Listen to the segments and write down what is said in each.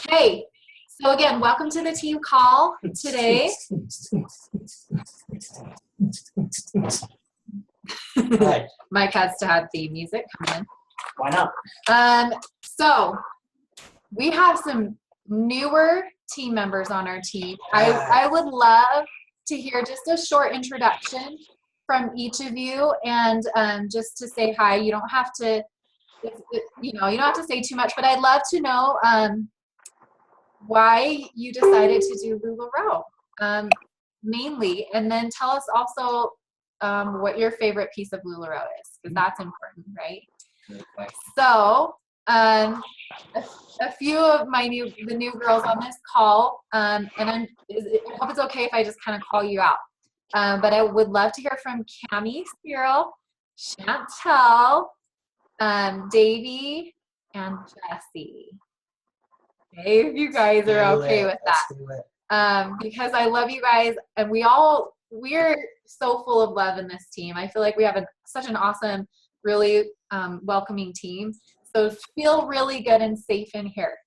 Okay, so again, welcome to the team call today. Right. Mike has to have the music come in. Why not? So we have some newer team members on our team. I would love to hear just a short introduction from each of you, and just to say hi. You don't have to, you don't have to say too much, but I'd love to know why you decided to do LuLaRoe, mainly, and then tell us also what your favorite piece of LuLaRoe is, because that's important, right? Okay. So, a few of the new girls on this call, and I hope it's okay if I just kind of call you out. But I would love to hear from Cami, Cyril, Chantel, Davey, and Jessie. Okay, if you guys are okay with that. Because I love you guys, and we're so full of love in this team. I feel like we have such an awesome, really welcoming team. So feel really good and safe in here.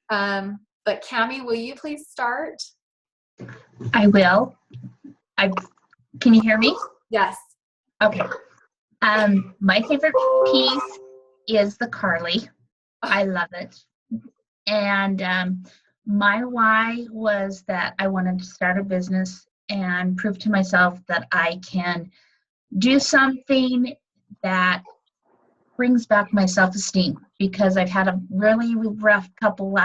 But Cami, will you please start? I will. Can you hear me? Yes. Okay. My favorite piece is the Carly. I love it. And my why was that I wanted to start a business and prove to myself that I can do something that brings back my self-esteem, because I've had a really rough couple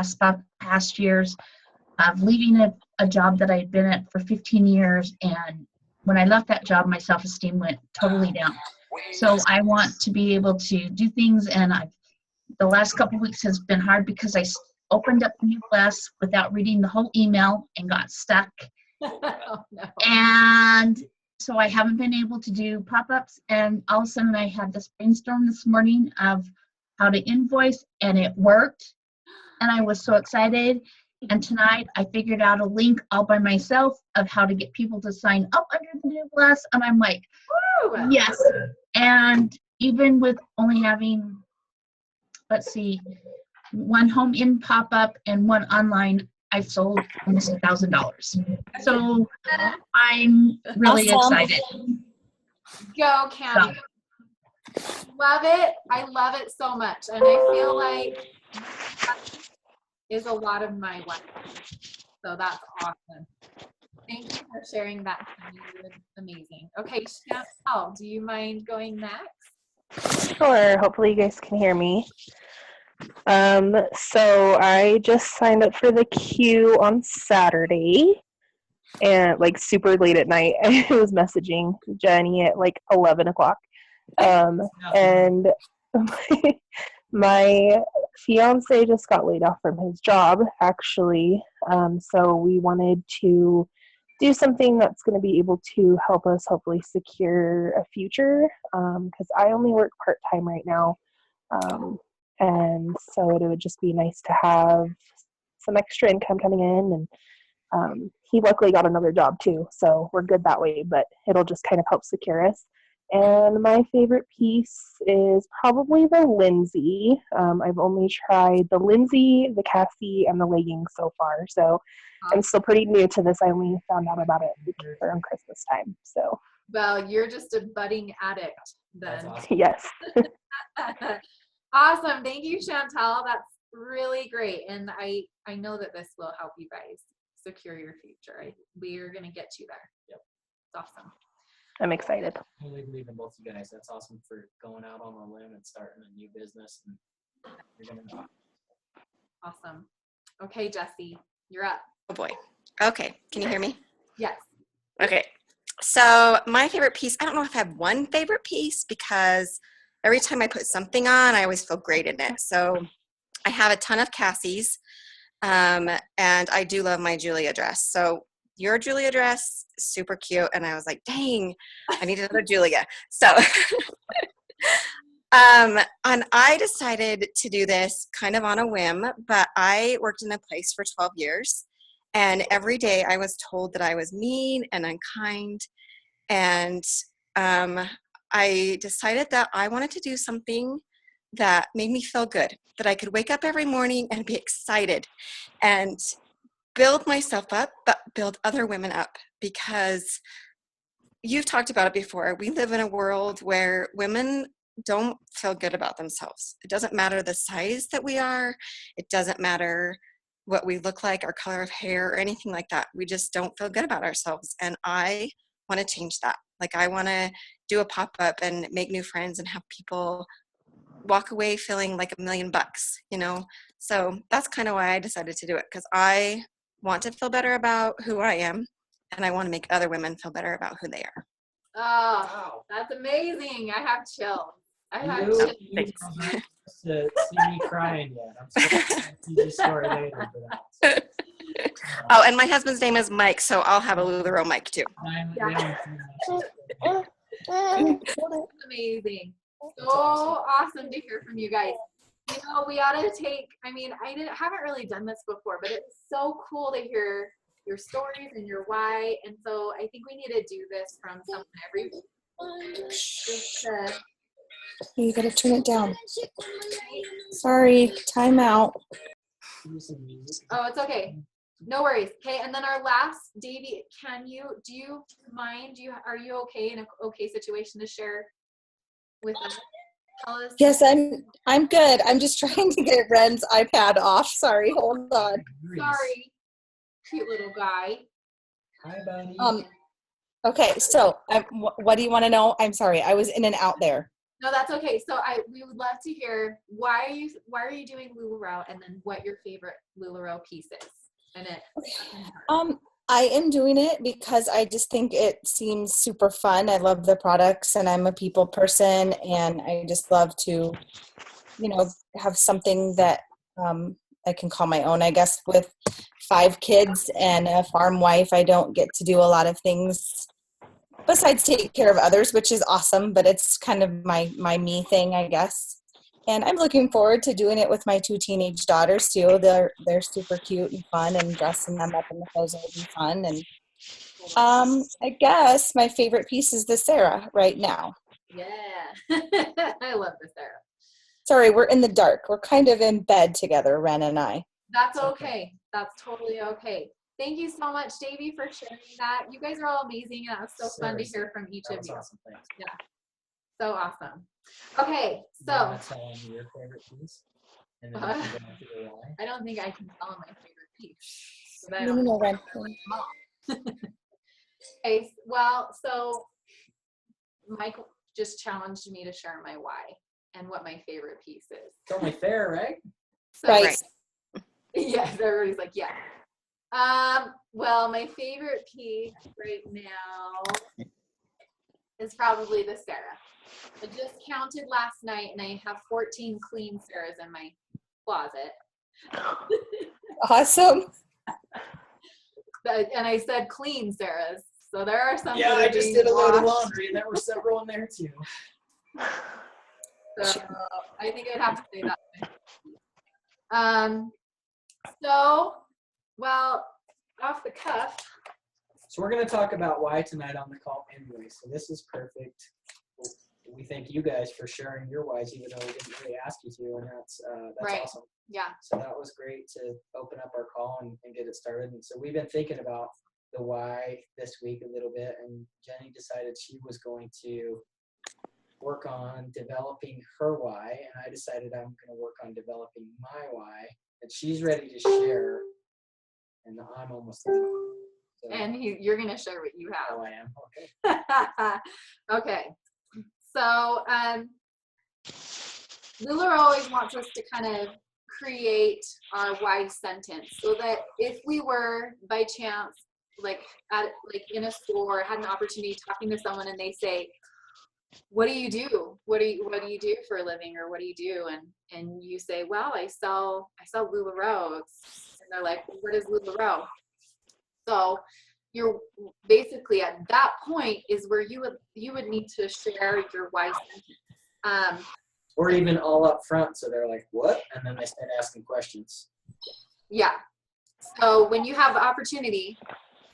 past years of leaving a job that I had been at for 15 years. And when I left that job, my self-esteem went totally down. So I want to be able to do things, and the last couple of weeks has been hard because I opened up the new class without reading the whole email and got stuck. Oh, no. And so I haven't been able to do pop-ups, and all of a sudden I had this brainstorm this morning of how to invoice, and it worked. And I was so excited. And tonight I figured out a link all by myself of how to get people to sign up under the new class. And I'm like, Woo! yes. And even with only having, let's see, one home in pop-up and one online, I've sold almost $1,000. So I'm really excited. Go, Cami. Love it. I love it so much. And I feel like that is a lot of my life. So that's awesome. Thank you for sharing that, Cami. It was amazing. Okay, Chantel, do you mind going next? Sure. Hopefully you guys can hear me. So I just signed up for the queue on Saturday, and like super late at night. I was messaging Jenny at like 11 o'clock. And my fiance just got laid off from his job, actually. So we wanted to do something that's going to be able to help us hopefully secure a future, because I only work part-time right now. And so it would just be nice to have some extra income coming in. And he luckily got another job too, so we're good that way, but it'll just kind of help secure us. And my favorite piece is probably the Lindsay. I've only tried the Lindsay, the Cassie, and the leggings so far, so I'm still pretty new to this. I only found out about it around Christmas time. So. Well, you're just a budding addict then. Awesome. Yes. Awesome. Thank you, Chantel. That's really great. And I know that this will help you guys secure your future. We're going to get you there. Yep. It's awesome. I'm excited. I really believe in both you guys. That's awesome for going out on a limb and starting a new business. And you're gonna know. Awesome. Okay, Jessie, you're up. Oh boy. Okay. Can you hear me? Yes. Okay. So my favorite piece, I don't know if I have one favorite piece, because every time I put something on, I always feel great in it. So I have a ton of Cassie's, and I do love my Julia dress. So your Julia dress, super cute. And I was like, dang, I need another Julia. So, and I decided to do this kind of on a whim, but I worked in a place for 12 years. And every day I was told that I was mean and unkind. And I decided that I wanted to do something that made me feel good, that I could wake up every morning and be excited and build myself up, but build other women up. Because you've talked about it before. We live in a world where women don't feel good about themselves. It doesn't matter the size that we are. It doesn't matter what we look like, our color of hair, or anything like that. We just don't feel good about ourselves. And I want to change that. Like, I want to do a pop-up and make new friends and have people walk away feeling like $1 million, you know? So that's kind of why I decided to do it, because I want to feel better about who I am, and I want to make other women feel better about who they are. Oh, Wow. that's amazing. I have chills. I have You chills. Thanks. girls aren't supposed to see me crying yet. I'm supposed to see the story later for that. Oh, and my husband's name is Mike, so I'll have a LuLaRoe Mike too. Amazing. So awesome to hear from you guys. You know, we ought to take, I mean, haven't really done this before, but it's so cool to hear your stories and your why. And so I think we need to do this from someone every week. Just to, You gotta turn it down. Sorry, time out. oh, it's okay. No worries. Okay, and then our last, Davey, do you mind, are you okay in an okay situation to share with us? Tell us. Yes, I'm good. I'm just trying to get Ren's iPad off. Sorry, hold on. Sorry, cute little guy. Hi, buddy. Okay, so what do you want to know? I'm sorry, I was in and out there. No, that's okay. So we would love to hear why are you doing LuLaRoe, and then what your favorite LuLaRoe piece is. And I am doing it because I just think it seems super fun. I love the products, and I'm a people person, and I just love to, you know, have something that I can call my own. I guess with 5 kids and a farm wife, I don't get to do a lot of things besides take care of others, which is awesome, but it's kind of my me thing, I guess. And I'm looking forward to doing it with my 2 teenage daughters too. They're super cute and fun, and dressing them up in the clothes will be fun. And I guess my favorite piece is the Sarah right now. yeah, I love this, Sarah. Sorry, we're in the dark. We're kind of in bed together, Ren and I. That's okay. That's totally okay. Thank you so much, Davey, for sharing that. You guys are all amazing, and that was so fun to hear from each of you. Awesome. Thanks. Yeah, so awesome. Okay, You so wanna tell them your favorite piece? And then we can go into the why. I don't think I can tell them my favorite piece. No, Ren. Okay, well, so Mike just challenged me to share my why and what my favorite piece is. It's only fair, right? So, Right. Yes, everybody's like, yeah. Well, my favorite piece right now is probably the Sarah. I just counted last night, and I have 14 clean Sarahs in my closet. Awesome. And I said clean Sarahs, so there are some. Yeah, that I are just being did a load of washed. laundry, and there were several in there too. So I think I'd have to say that. So, well, off the cuff. So we're going to talk about why tonight on the call anyway. So this is perfect. We thank you guys for sharing your whys, even though we didn't really ask you to, and that's Right. awesome. Yeah. So that was great to open up our call and get it started. And so we've been thinking about the why this week a little bit, and Jenny decided she was going to work on developing her why, and I decided I'm going to work on developing my why, and she's ready to share, and I'm almost there. So, And you're going to share what you have. oh, I am. Okay. Okay. So, LuLaRoe always wants us to kind of create our why sentence, so that if we were by chance like in a store, had an opportunity talking to someone, and they say, what do you do? What do you do for a living, or what do you do? And you say, well, I sell LuLaRoe. And they're like, what is LuLaRoe? So you're basically at that point is where you would need to share your why sentence. Or even all up front, so they're like, what? And then they start asking questions. Yeah. So when you have the opportunity,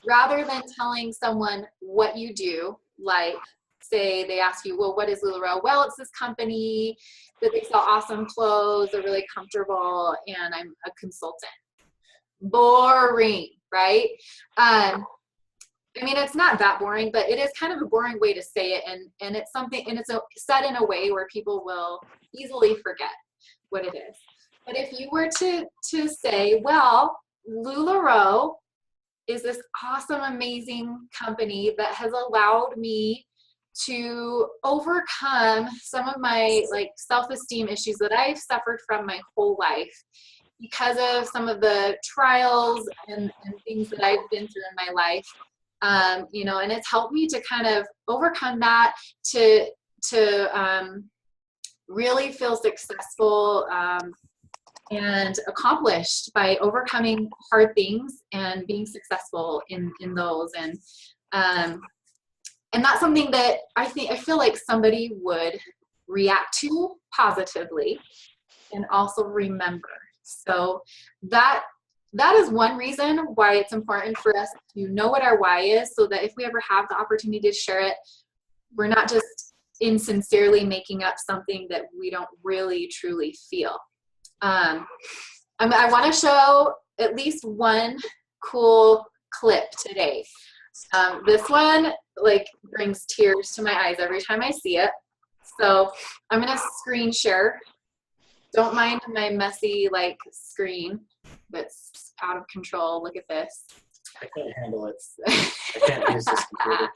rather than telling someone what you do, like say they ask you, well, what is LuLaRoe? Well, it's this company that they sell awesome clothes. They're really comfortable, and I'm a consultant. Boring, right? I mean, it's not that boring, but it is kind of a boring way to say it, and it's something, and it's said in a way where people will easily forget what it is. But if you were to say, well, LuLaRoe is this awesome, amazing company that has allowed me to overcome some of my like self-esteem issues that I've suffered from my whole life because of some of the trials and things that I've been through in my life. You know, and it's helped me to kind of overcome that, to really feel successful and accomplished by overcoming hard things and being successful in those. And that's something that I feel like somebody would react to positively and also remember. So that is one reason why it's important for us to know what our why is, so that if we ever have the opportunity to share it, we're not just insincerely making up something that we don't really truly feel. I want to show at least one cool clip today. This one like brings tears to my eyes every time I see it. So I'm going to screen share. Don't mind my messy like screen that's out of control. Look at this. I can't handle it. I can't use this computer.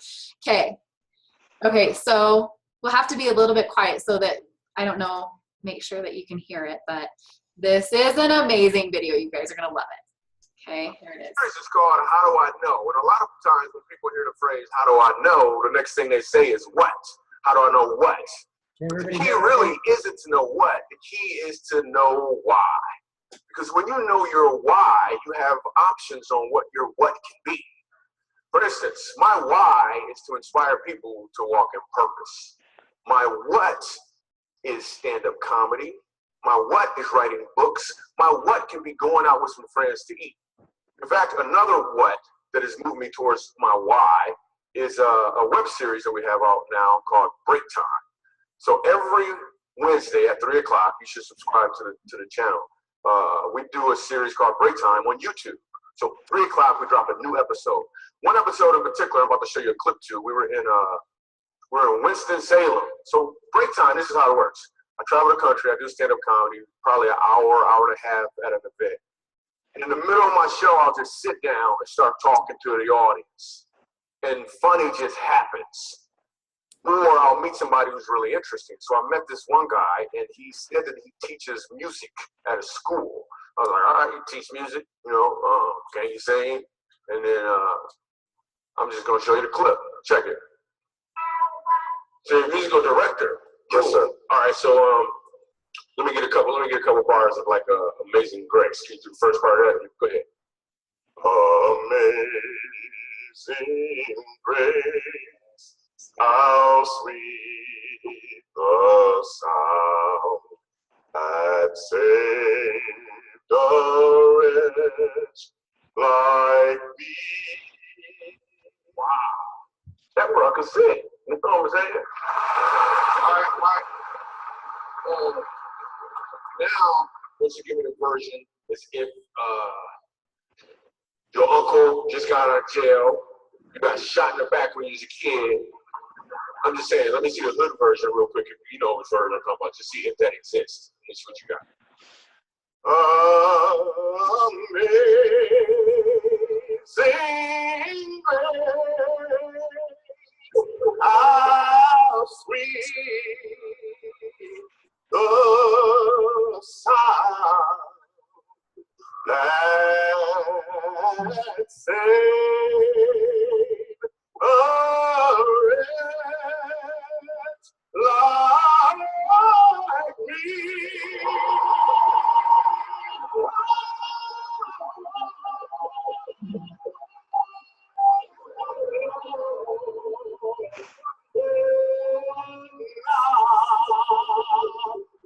Okay, so we'll have to be a little bit quiet so that, I don't know, make sure that you can hear it, but this is an amazing video. You guys are going to love it. Okay, here it is. It's called How Do I Know? And a lot of times when people hear the phrase, how do I know, the next thing they say is what? How do I know what? The key really isn't to know what. The key is to know why. Because when you know your why, you have options on what your what can be. For instance, my why is to inspire people to walk in purpose. My what is stand-up comedy. My what is writing books. My what can be going out with some friends to eat. In fact, another what that has moved me towards my why is a web series that we have out now called Break Time. So every Wednesday at 3 o'clock, you should subscribe to the channel. We do a series called Break Time on YouTube. So 3 o'clock, we drop a new episode. One episode in particular, I'm about to show you a clip to. We're in Winston-Salem. So Break Time, this is how it works. I travel the country, I do stand-up comedy, probably an hour and a half at an event. And in the middle of my show, I'll just sit down and start talking to the audience. And funny just happens. Or I'll meet somebody who's really interesting. So I met this one guy, and he said that he teaches music at a school. I was like, all right, you teach music, you know, can you sing? And then I'm just gonna show you the clip. Check it. So you're a musical director. Yes, sir. All right, so let me get a couple bars of like Amazing Grace. Can you do the first part of that? Go ahead. Amazing Grace, how sweet the sound that saved a wretch like me. Wow, that bro can sing. You know what I'm saying? All right. Now, once you give me the version, it's if your uncle just got out of jail, you got shot in the back when you was a kid. I'm just saying, let me see the hood version real quick, if you know which version I'm talking about, just see if that exists. Let's see what you got. Amazing grace, how sweet the sound that saved a wretch like me.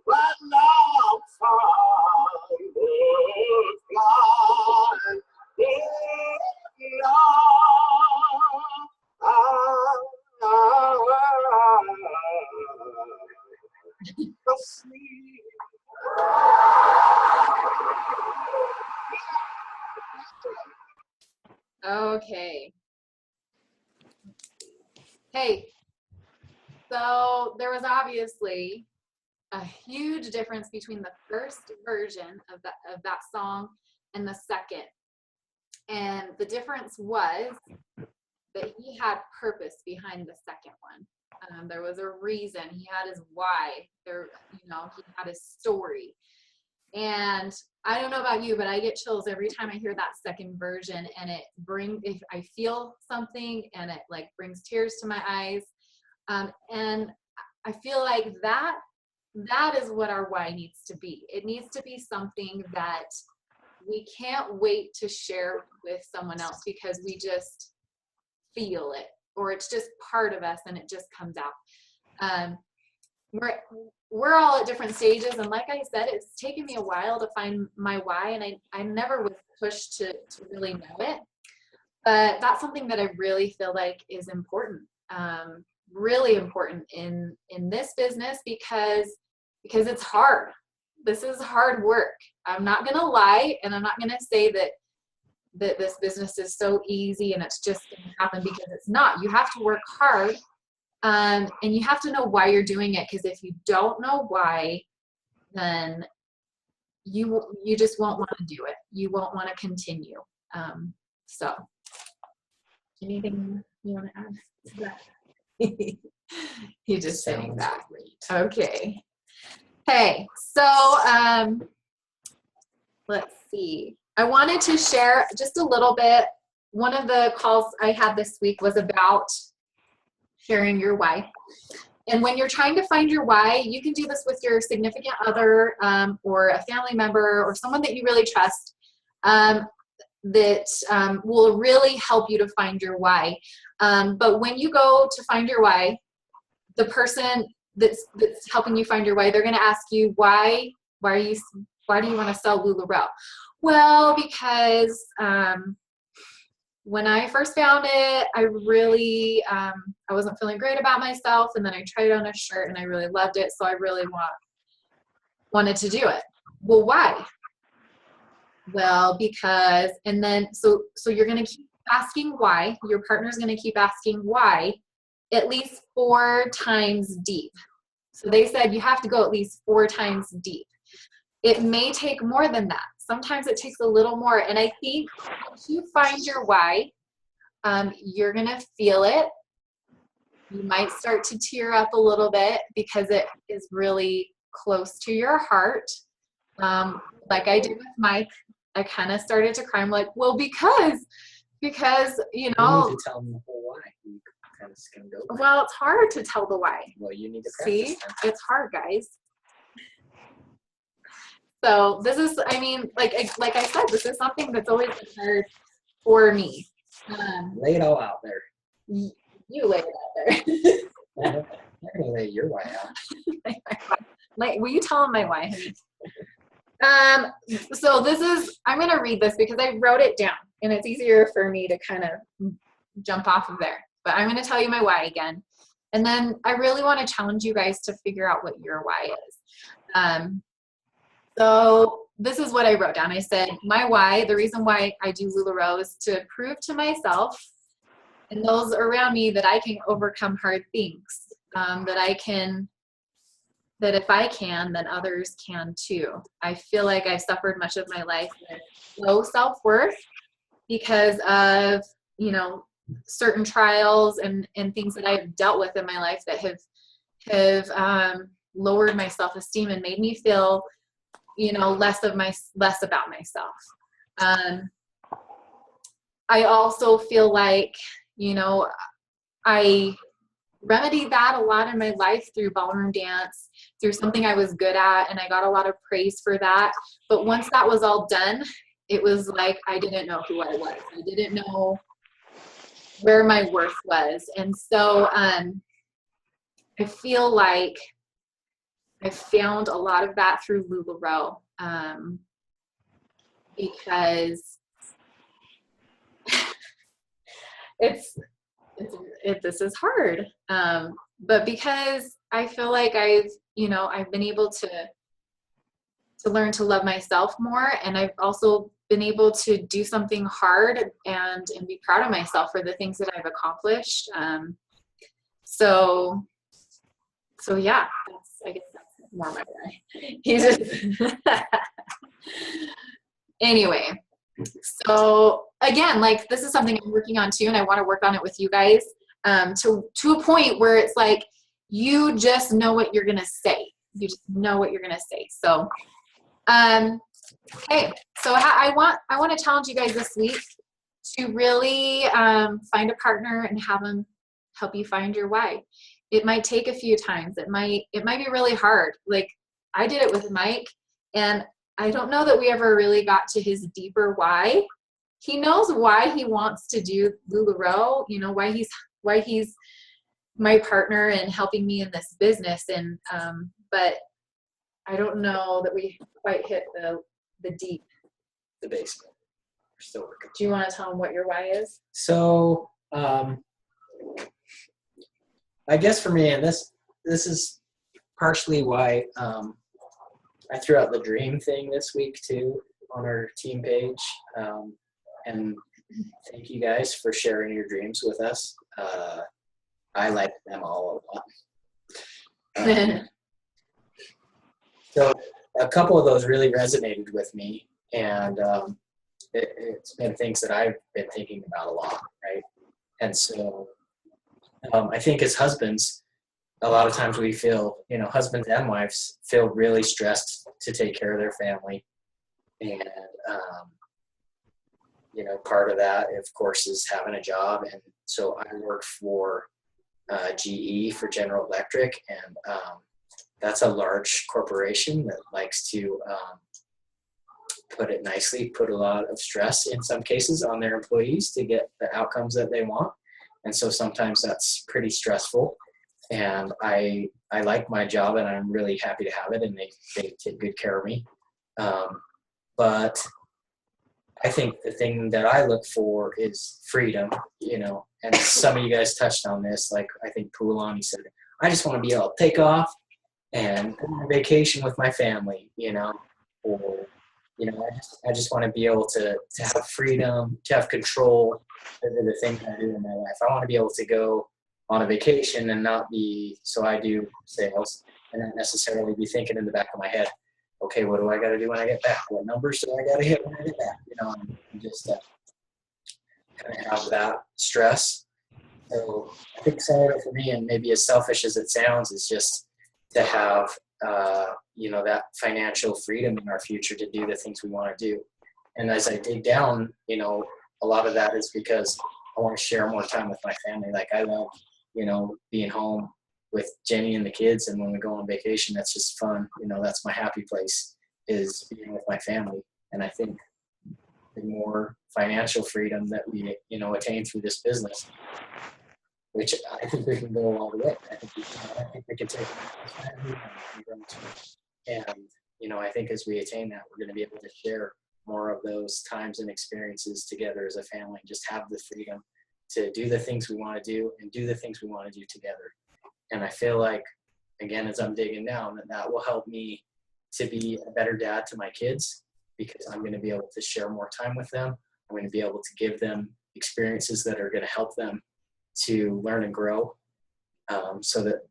Right now, I'm blind. Okay. Hey, so there was obviously a huge difference between the first version of that song and the second. And the difference was that he had purpose behind the second one. There was a reason. He had his why. There, he had his story. And I don't know about you, but I get chills every time I hear that second version, and if I feel something, and it like brings tears to my eyes. And I feel like that is what our why needs to be. It needs to be something that we can't wait to share with someone else because we just feel it, or it's just part of us and it just comes out. We're all at different stages, and like I said, it's taken me a while to find my why, and I never was pushed to really know it, but that's something that I really feel like is important, really important in this business, because it's hard. This is hard work. I'm not gonna lie, and I'm not gonna say that this business is so easy and it's just gonna happen, because it's not. You have to work hard. And you have to know why you're doing it, because if you don't know why, then you just won't want to do it. You won't want to continue. So, anything you want to add to that? You're just saying that. Okay. Hey, so let's see. I wanted to share just a little bit. One of the calls I had this week was about sharing your why. And when you're trying to find your why, you can do this with your significant other, or a family member, or someone that you really trust, that will really help you to find your why. But when you go to find your why, the person that's helping you find your why, they're going to ask you, why do you want to sell LuLaRoe? Well, because when I first found it, I really, I wasn't feeling great about myself, and then I tried on a shirt and I really loved it, so I really wanted to do it. Well, why? Well, because, and then, so you're gonna keep asking why, your partner's gonna keep asking why, at least 4 times deep. So they said you have to go at least 4 times deep. It may take more than that. Sometimes it takes a little more. And I think once you find your why, you're going to feel it. You might start to tear up a little bit because it is really close to your heart. Like I did with Mike, I kind of started to cry. I'm like, well, because, you know. You need to tell them the whole why. You kind of skimmed over. Well, it's hard to tell the why. Well, you need to See, practice. it's hard, guys. So this is, I mean, like I said, this is something that's always been hard for me. Lay it all out there. You lay it out there. I'm gonna lay your why out. Like, will you tell them my why? So this is, I'm going to read this because I wrote it down, and it's easier for me to kind of jump off of there. But I'm going to tell you my why again. And then I really want to challenge you guys to figure out what your why is. So this is what I wrote down. I said, my why, the reason why I do LuLaRoe is to prove to myself and those around me that I can overcome hard things, that if I can, then others can too. I feel like I've suffered much of my life with low self-worth because of, you know, certain trials and things that I've dealt with in my life that have lowered my self-esteem and made me feel, you know, less about myself. I also feel like, you know, I remedied that a lot in my life through ballroom dance, through something I was good at, and I got a lot of praise for that. But once that was all done, it was like I didn't know who I was. I didn't know where my worth was. And so I feel like I found a lot of that through LuLaRoe, because this is hard. But because I feel like I've been able to learn to love myself more, and I've also been able to do something hard and be proud of myself for the things that I've accomplished. So yeah, I guess that's more my way. He's just anyway. So again, like this is something I'm working on too, and I want to work on it with you guys to a point where it's like you just know what you're gonna say. You just know what you're gonna say. So, okay. So I want to challenge you guys this week to really find a partner and have them help you find your why. It might take a few times. It might be really hard. Like I did it with Mike, and I don't know that we ever really got to his deeper why. He knows why he wants to do LuLaRoe, you know, why he's my partner and helping me in this business. And, but I don't know that we quite hit the deep. The basement. We're still working. Do you want to tell him what your why is? So, I guess for me, and this is partially why I threw out the dream thing this week too on our team page. And thank you guys for sharing your dreams with us. I like them all a lot. So a couple of those really resonated with me, and it's been things that I've been thinking about a lot, right? And so I think as husbands, a lot of times we feel, you know, husbands and wives feel really stressed to take care of their family. And, you know, part of that, of course, is having a job. And so I work for GE, for General Electric, and that's a large corporation that likes to, put it nicely, put a lot of stress in some cases on their employees to get the outcomes that they want. And so sometimes that's pretty stressful. And I like my job, and I'm really happy to have it, and they take good care of me. But I think the thing that I look for is freedom, you know, and some of you guys touched on this, like I think Poulani said, I just want to be able to take off and go on vacation with my family, you know, or, you know, I just want to be able to have freedom, to have control over the things I do in my life. I want to be able to go on a vacation and not be, so I do sales and not necessarily be thinking in the back of my head, okay, what do I got to do when I get back? What numbers do I got to hit when I get back? You know, and just kind of have that stress. So I think some of it for me, and maybe as selfish as it sounds, is just to have, you know, that financial freedom in our future to do the things we want to do. And as I dig down, you know, a lot of that is because I want to share more time with my family. Like I love, you know, being home with Jenny and the kids, and when we go on vacation, that's just fun. You know, that's my happy place, is being with my family. And I think the more financial freedom that we, you know, attain through this business, which I think we can go all the way. I think we can take it. And, you know, I think as we attain that, we're going to be able to share more of those times and experiences together as a family, just have the freedom to do the things we want to do and do the things we want to do together. And I feel like, again, as I'm digging down, that will help me to be a better dad to my kids, because I'm going to be able to share more time with them. I'm going to be able to give them experiences that are going to help them to learn and grow, so that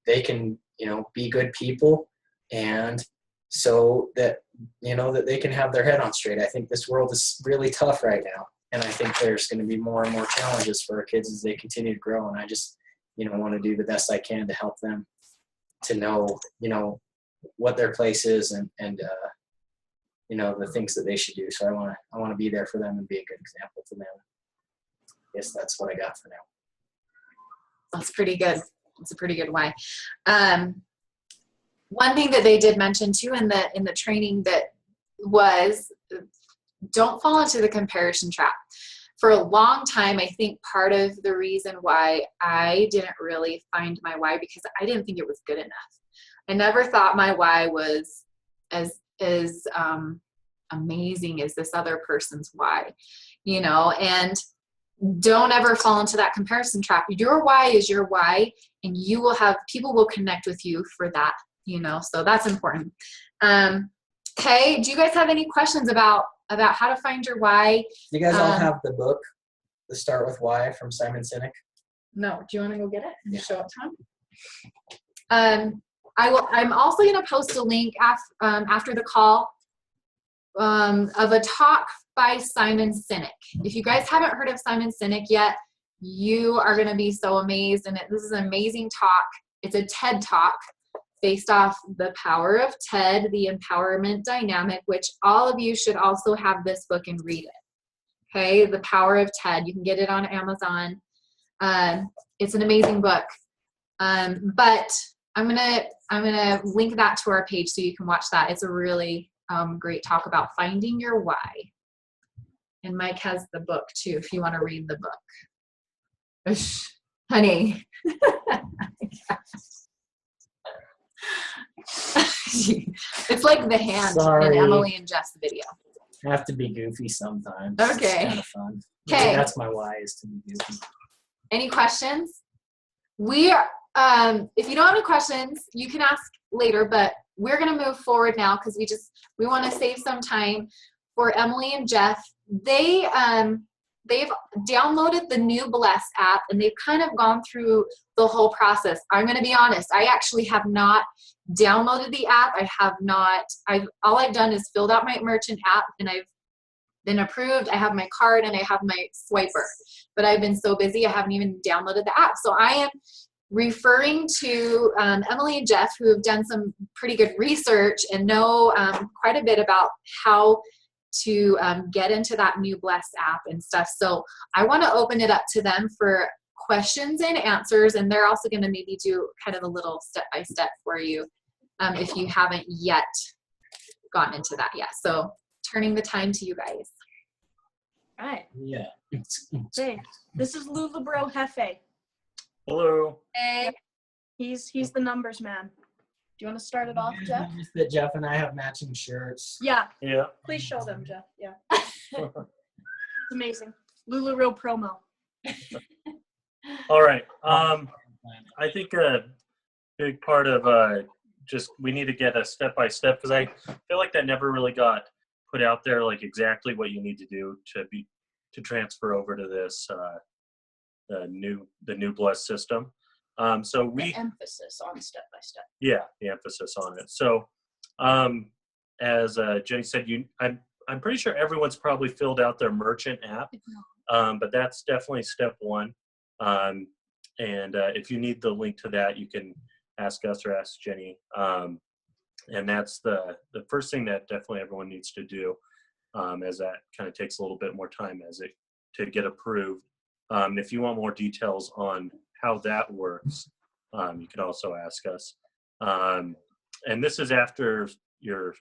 they can, you know, be good people, and so that, you know, that they can have their head on straight. I think this world is really tough right now, and I think there's going to be more and more challenges for our kids as they continue to grow. And I just, you know, want to do the best I can to help them to know, you know, what their place is, and you know, the things that they should do. So I want to be there for them and be a good example to them. I guess that's what I got for now. That's pretty good. It's a pretty good why. One thing that they did mention too in the training that was, don't fall into the comparison trap. For a long time, I think part of the reason why I didn't really find my why, because I didn't think it was good enough. I never thought my why was as amazing as this other person's why, you know. And don't ever fall into that comparison trap. Your why is your why, and you will have, people will connect with you for that, you know, so that's important. Okay. Do you guys have any questions about about how to find your why. You guys all Um, have the book, The Start With Why from Simon Sinek. No, do you want to go get it and Yeah. show it to him? I'm also going to post a link after the call of a talk by Simon Sinek. If you guys haven't heard of Simon Sinek yet, you are going to be so amazed. And this is an amazing talk. It's a TED talk based off The Power of TED, the empowerment dynamic, which all of you should also have this book and read it. Okay, The Power of TED. You can get it on Amazon. It's an amazing book. But I'm gonna link that to our page so you can watch that. It's a really great talk about finding your why. And Mike has the book too, if you want to read the book. Honey. It's like the hand Sorry. in Emily and Jeff's video. I have to be goofy sometimes. Okay. It's kind of fun. Okay. That's my why, is to be goofy. Any questions? We are, if you don't have any questions, you can ask later, but we're going to move forward now because we want to save some time for Emily and Jeff. They've downloaded the new Bless app and they've kind of gone through the whole process. I'm going to be honest. I actually have not downloaded the app. All I've done is filled out my merchant app and I've been approved. I have my card and I have my swiper, but I've been so busy I haven't even downloaded the app. So I am referring to Emily and Jeff, who have done some pretty good research and know quite a bit about how to get into that new Bless app and stuff. So I want to open it up to them for questions and answers, and they're also going to maybe do kind of a little step-by-step for you if you haven't yet gotten into that yet. So turning the time to you guys. All right. Yeah. Okay. This is Lou Lebro Hefe. Hello. Hey. He's the numbers man. Do you want to start it off, Jeff? Just that Jeff and I have matching shirts. Yeah. Yeah. Please show them, Jeff. Yeah. It's amazing. Lulu Real promo. All right. I think a big part of just we need to get a step-by-step, because I feel like that never really got put out there, like exactly what you need to do to transfer over to this the new Bless system. So The emphasis on step by step. Yeah, the emphasis on it. So as Jenny said, I'm pretty sure everyone's probably filled out their merchant app, but that's definitely step one. And if you need the link to that, you can ask us or ask Jenny. And that's the first thing that definitely everyone needs to do, as that kind of takes a little bit more time to get approved. If you want more details on how that works, you can also ask us. And this is after your,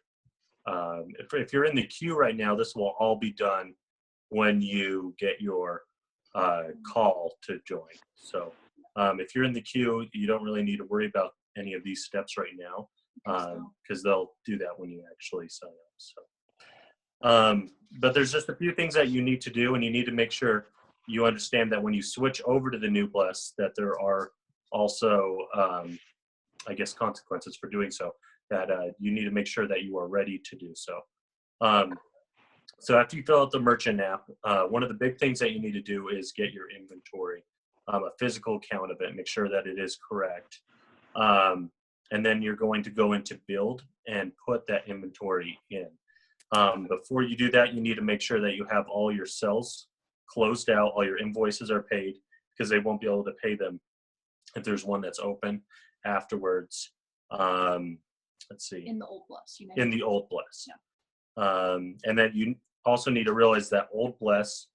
if you're in the queue right now, this will all be done when you get your call to join. So if you're in the queue, you don't really need to worry about any of these steps right now, because they'll do that when you actually sign up. So, but there's just a few things that you need to do, and you need to make sure you understand that when you switch over to the new Bless, that there are also, I guess, consequences for doing so, that you need to make sure that you are ready to do so. So after you fill out the merchant app, one of the big things that you need to do is get your inventory, a physical count of it, make sure that it is correct. And then you're going to go into build and put that inventory in. Before you do that, you need to make sure that you have all your cells closed out, all your invoices are paid, because they won't be able to pay them if there's one that's open afterwards. Let's see. In the old Bless. You In the old Bless. Yeah. And then you also need to realize that old Bless,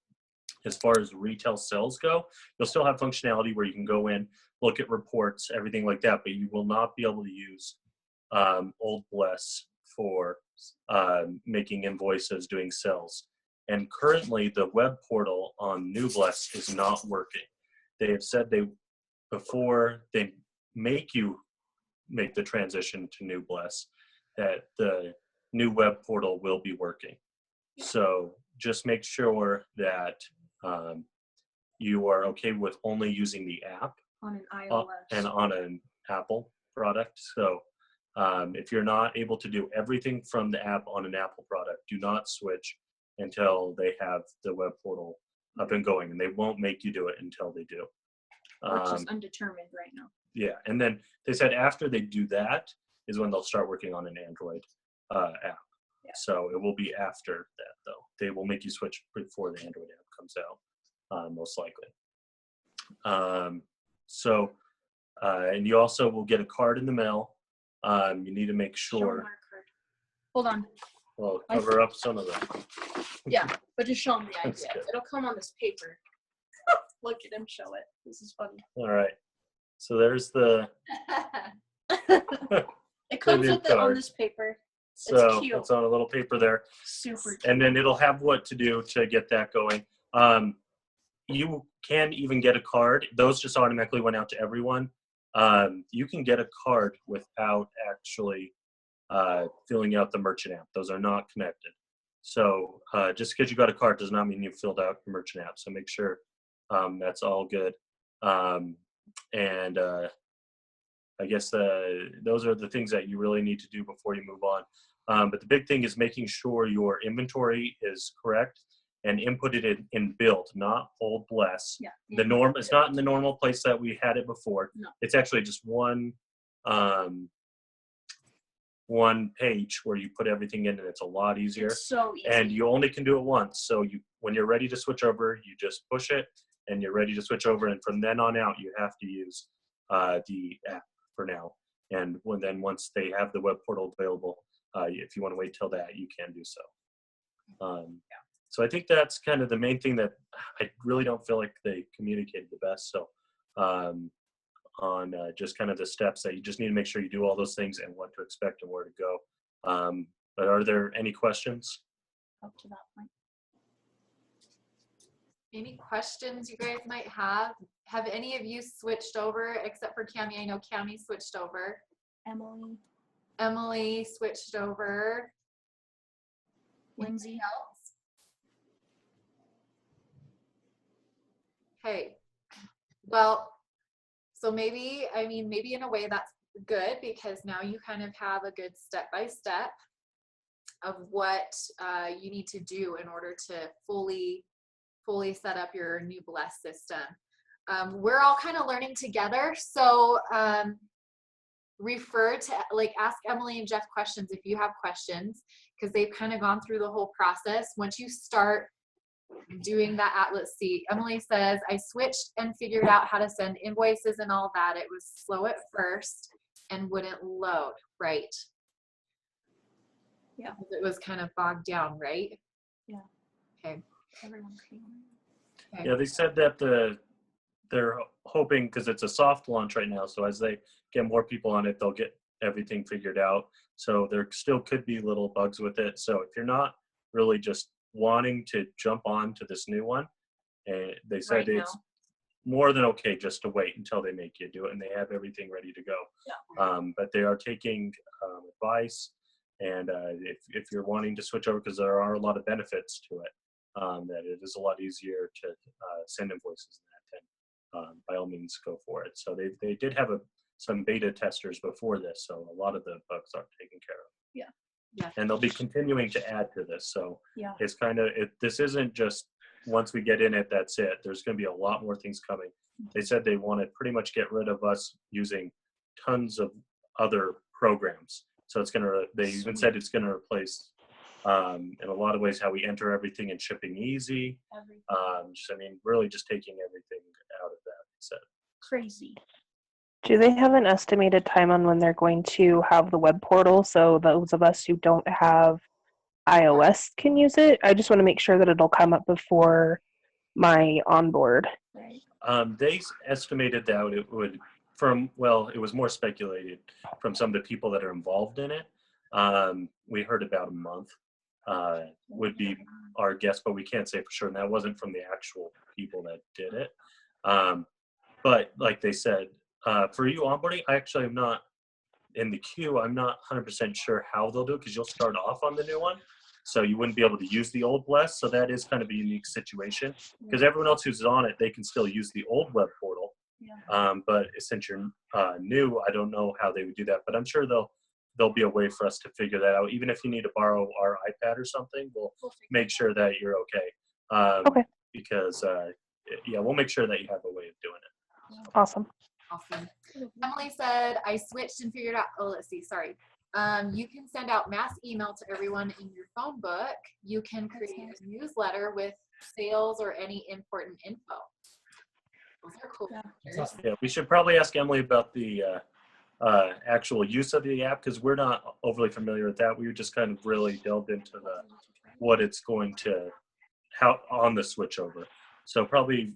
as far as retail sales go, you'll still have functionality where you can go in, look at reports, everything like that, but you will not be able to use old Bless for making invoices, doing sales. And currently the web portal on New Bless is not working. They have said before they make you make the transition to New Bless, that the new web portal will be working. So just make sure that you are okay with only using the app on an iOS and on an Apple product. So if you're not able to do everything from the app on an Apple product, do not switch until they have the web portal up and going, and they won't make you do it until they do. Which is undetermined right now. Yeah, and then they said after they do that is when they'll start working on an Android app. Yeah. So it will be after that, though. They will make you switch before the Android app comes out, most likely. And you also will get a card in the mail. You need to make Show 'em sure. our card. Hold on. Well, cover up some of them. Yeah, but just show them the That's idea. good. It'll come on this paper. Look at him show it. This is funny. All right. So there's the. It comes new with it on card. this paper. So cute. it's on a little paper there. Super cute. And then it'll have what to do to get that going. You can even get a card. Those just automatically went out to everyone. You can get a card without actually filling out the merchant app. Those are not connected. So just because you got a card does not mean you filled out the merchant app. So make sure that's all good. I guess those are the things that you really need to do before you move on. But the big thing is making sure your inventory is correct and input it in build, not old bless. Yeah. It's not in the normal place that we had it before. No. It's actually just one page where you put everything in, and it's a lot easier. It's so easy. And you only can do it once. So when you're ready to switch over, you just push it, and you're ready to switch over. And from then on out, you have to use the app for now. And once they have the web portal available, if you want to wait till that, you can do so. So I think that's kind of the main thing that I really don't feel like they communicated the best. So on just kind of the steps that you just need to make sure you do all those things and what to expect and where to go. But are there any questions? Up to that point. Any questions you guys might have? Have any of you switched over except for Cami? I know Cami switched over. Emily switched over. Lindsay. Anything else? Okay. Well, so maybe in a way that's good, because now you kind of have a good step-by-step of what you need to do in order to fully set up your new Bless system. We're all kind of learning together, so ask Emily and Jeff questions if you have questions, because they've kind of gone through the whole process. Once you start doing that let's see, Emily says, I switched and figured out how to send invoices and all that. It was slow at first and wouldn't load, right? Yeah. It was kind of bogged down, right? Yeah. Okay. Everyone. Okay. Yeah, they said that they're hoping, because it's a soft launch right now, so as they get more people on it, they'll get everything figured out. So there still could be little bugs with it. So if you're not really just wanting to jump on to this new one, they said Right it's more than okay just to wait until they make you do it and they have everything ready to go. Yeah. But they are taking advice, and if you're wanting to switch over, because there are a lot of benefits to it, that it is a lot easier to send invoices than that, then by all means go for it. So they did have some beta testers before this, so a lot of the bugs are taken care of. Yeah. Yeah. And they'll be continuing to add to this. So Yeah. it's kind of, this isn't just once we get in it, that's it. There's going to be a lot more things coming. They said they want to pretty much get rid of us using tons of other programs. So it's going to, they even said it's going to replace, in a lot of ways, how we enter everything in Shipping Easy. Really just taking everything out of that. They said. Crazy. Do they have an estimated time on when they're going to have the web portal so those of us who don't have iOS can use it? I just want to make sure that it'll come up before my onboard. Right. They estimated that it would, it was more speculated from some of the people that are involved in it. We heard about a month would be our guess, but we can't say for sure. And that wasn't from the actual people that did it. But like they said, for you onboarding, I actually am not in the queue. I'm not 100% sure how they'll do it, because you'll start off on the new one. So you wouldn't be able to use the old Bless. So that is kind of a unique situation, because everyone else who's on it, they can still use the old web portal. Yeah. But since you're new, I don't know how they would do that, but I'm sure they'll there'll be a way for us to figure that out. Even if you need to borrow our iPad or something, we'll make sure that you're okay. Okay. Because, yeah, we'll make sure that you have a way of doing it. Awesome. Awesome. Emily said, I switched and figured out, oh, let's see, sorry. You can send out mass email to everyone in your phone book. You can create a newsletter with sales or any important info. Those are cool. Yeah, we should probably ask Emily about the actual use of the app, because we're not overly familiar with that. We just kind of really delved into what it's going to, how on the switch over. So probably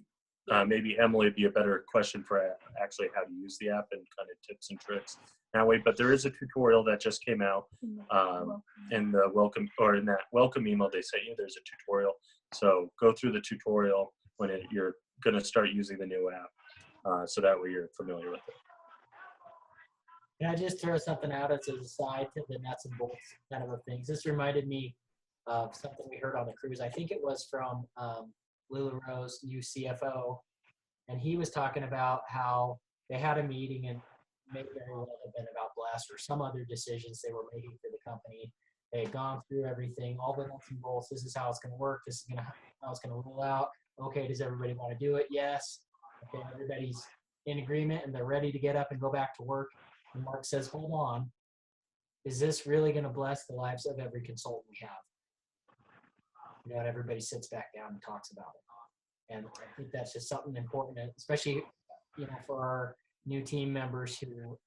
maybe Emily would be a better question for actually how to use the app and kind of tips and tricks that way. But there is a tutorial that just came out in the in that welcome email they sent you. There's a tutorial. So go through the tutorial when you're going to start using the new app, so that way you're familiar with it. Can I just throw something out as an aside to the nuts and bolts kind of things? This reminded me of something we heard on the cruise. I think it was from LuLaRoe's new CFO, and he was talking about how they had a meeting, and may very well have been about Blast or some other decisions they were making for the company. They had gone through everything, all the nuts and bolts. This is how it's going to work. This is how it's going to roll out. Okay, does everybody want to do it? Yes. Okay, everybody's in agreement and they're ready to get up and go back to work. And Mark says, hold on. Is this really going to bless the lives of every consultant we have? You know, and everybody sits back down and talks about it. And I think that's just something important, especially, you know, for our new team members who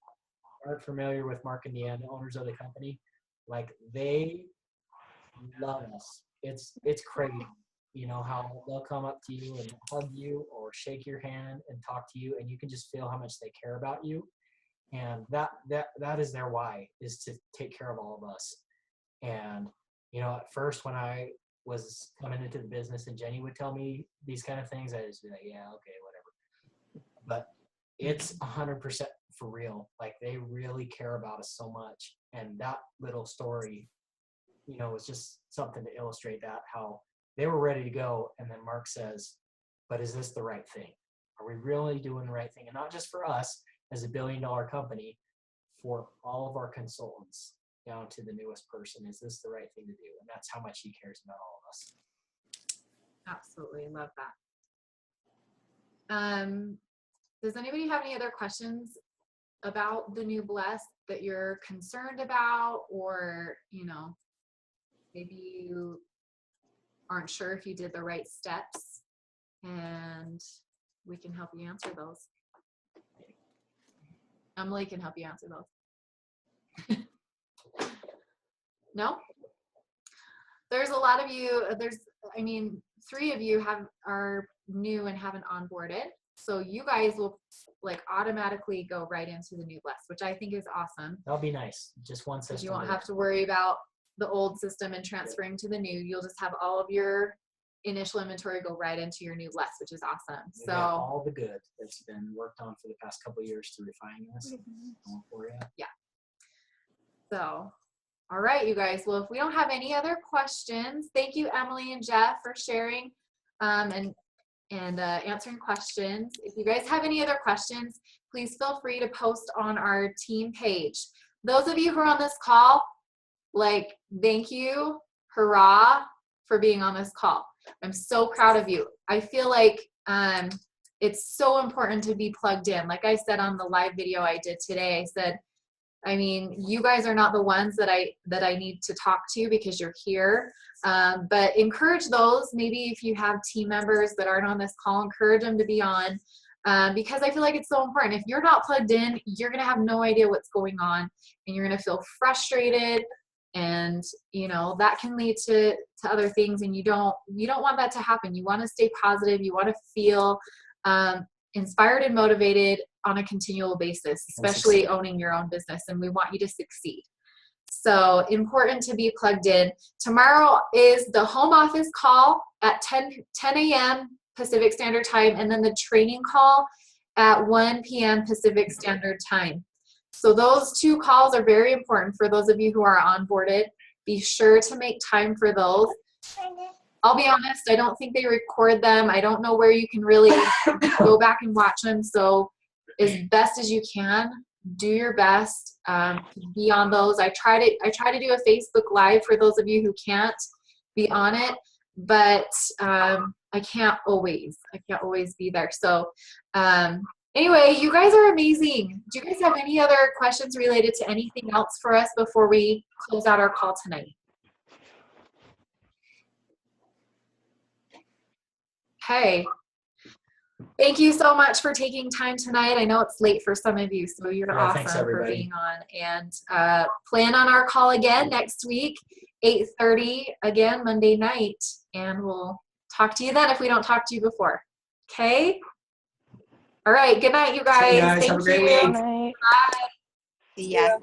aren't familiar with Mark and Deanne, the owners of the company. Like, they love us. It's crazy. You know, how they'll come up to you and hug you or shake your hand and talk to you, and you can just feel how much they care about you. And that is their why, is to take care of all of us. And, you know, at first when I was coming into the business and Jenny would tell me these kind of things, I just be like, yeah, okay, whatever. But it's 100% for real. Like, they really care about us so much. And that little story, you know, was just something to illustrate that, how they were ready to go. And then Mark says, but is this the right thing? Are we really doing the right thing? And not just for us as a $1 billion company, for all of our consultants down to the newest person, is this the right thing to do? And that's how much he cares about all of us. Absolutely. Love that. Does anybody have any other questions about the new Bless that you're concerned about, or, you know, maybe you aren't sure if you did the right steps, and we can help you answer those. Emily can help you answer those. No? There's a lot of you, I mean, 3 of you are new and haven't onboarded. So you guys will like automatically go right into the new Bless, which I think is awesome. That'll be nice. Just one system. You won't have to worry about the old system and transferring to the new. You'll just have all of your initial inventory go right into your new Bless, which is awesome. We So have all the good that's been worked on for the past couple of years to refine this for you. Yeah. So, all right, you guys. Well, if we don't have any other questions, thank you, Emily and Jeff, for sharing and answering questions. If you guys have any other questions, please feel free to post on our team page. Those of you who are on this call, like, thank you, hurrah, for being on this call. I'm so proud of you. I feel like it's so important to be plugged in. Like I said on the live video I did today, I said, I mean, you guys are not the ones that I need to talk to because you're here. But encourage those, maybe if you have team members that aren't on this call, encourage them to be on, because I feel like it's so important. If you're not plugged in, you're going to have no idea what's going on, and you're going to feel frustrated, and you know that can lead to other things, and you don't want that to happen. You want to stay positive. You want to feel inspired and motivated on a continual basis, especially owning your own business, and we want you to succeed. So important to be plugged in. Tomorrow is the home office call at 10 a.m. Pacific Standard Time, and then the training call at 1 p.m. Pacific Standard Time. So those 2 calls are very important for those of you who are onboarded. Be sure to make time for those. I'll be honest, I don't think they record them. I don't know where you can really go back and watch them. So as best as you can, do your best to be on those. I try to do a Facebook Live for those of you who can't be on it, but I can't always be there. So anyway, you guys are amazing. Do you guys have any other questions related to anything else for us before we close out our call tonight? Okay. Thank you so much for taking time tonight. I know it's late for some of you, so you're Yeah, thanks, awesome for everybody. being on. And plan on our call again next week, 8:30 again, Monday night. And we'll talk to you then if we don't talk to you before. Okay? All right. Good night, you guys. See you guys. Have a Thank great you. week. Good night. Bye. Yeah.